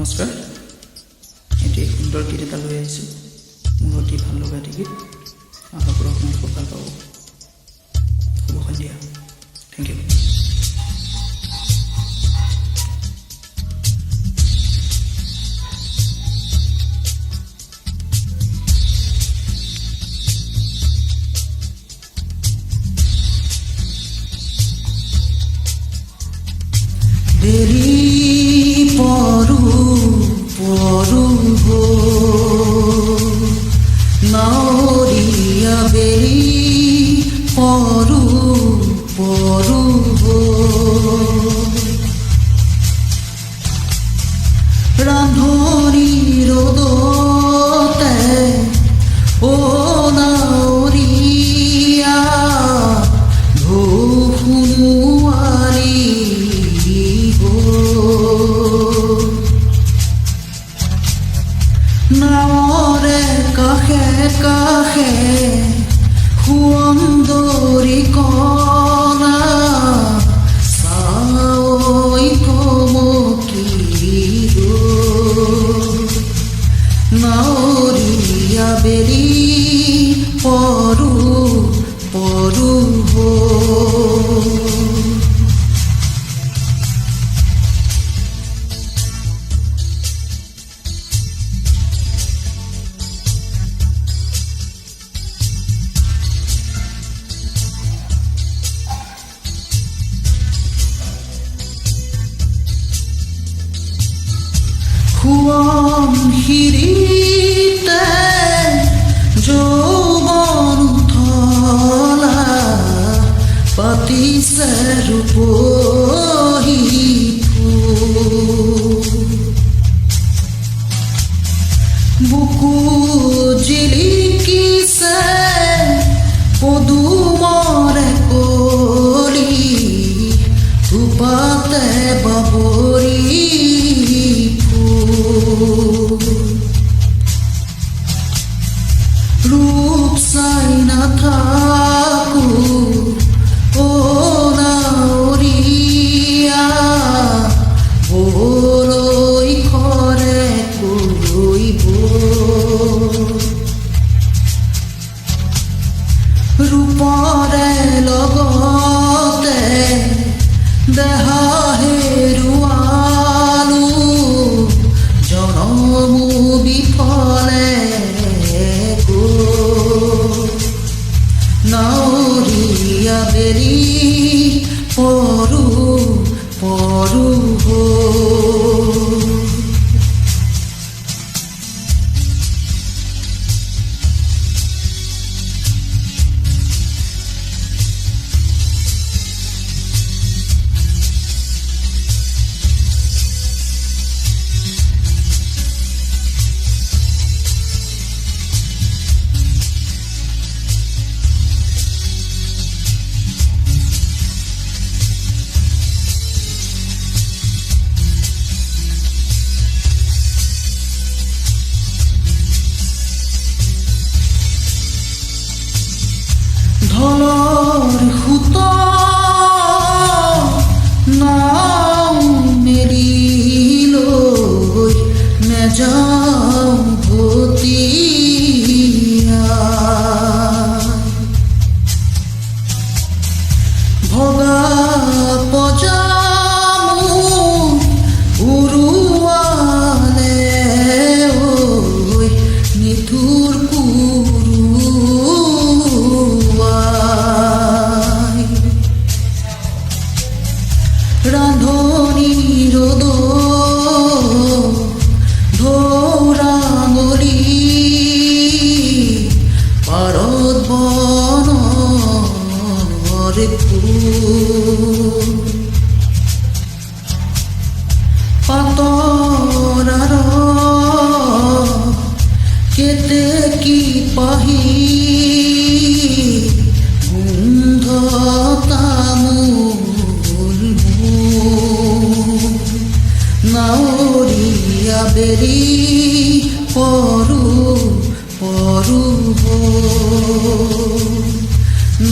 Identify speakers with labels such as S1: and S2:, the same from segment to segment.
S1: নমস্কাৰ। এটি সুন্দৰ গীত এটা লৈ আহিছোঁ, মোৰ অতি ভাল লগা এটি গীত। আশা কৰোঁ আপোনালোকে ভাল পাব। শুভ সন্ধিয়া। Thank you.
S2: বেলি পৰু পৰু হো নাৱৰীয়া বেলি পৰু পৰু হো ৰান্ধনি ৰ'দতে অ নাৱৰীয়া ঢৌ সোণোৱালী নাৱৰে কাষে কাষে সুন্দৰী কণা চাৱৈ কমকি নাৱৰীয়া বেলি পৰু পৰু হো খুৱন শিৰিতে যৌৱন থলা পাতিছে ৰূপহী ফুল বুকু জিলিকিছে পদুমৰে কলি থোপাতে বাবৰি ৰূপ চাই নাথাকো অ নাৱৰীয়া বৰৈ খৰে কৰিব ৰূপৰে লগতে দেহা হেৰুৱালো জনমো বিফলে নাৱৰীয়া বেলি পৰু পৰু হো ঢলৰ সুত নাও মেলি লৈ নেযাওঁ ভটিয়া ভগা পজামো উৰুৱালে ঐ নিঠুৰ ৰান্ধনি ৰ'দ ধৌৰাঙলী পাৰত বনৰ ফুল পাতৰাৰ কেতেকী পাহি গোন্ধ তামোল নাৱৰীয়া বেলি পৰু পৰু হো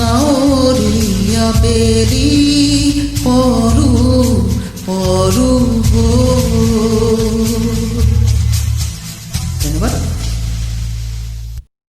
S2: নাৱৰীয়া বেলি পৰু পৰু পৰু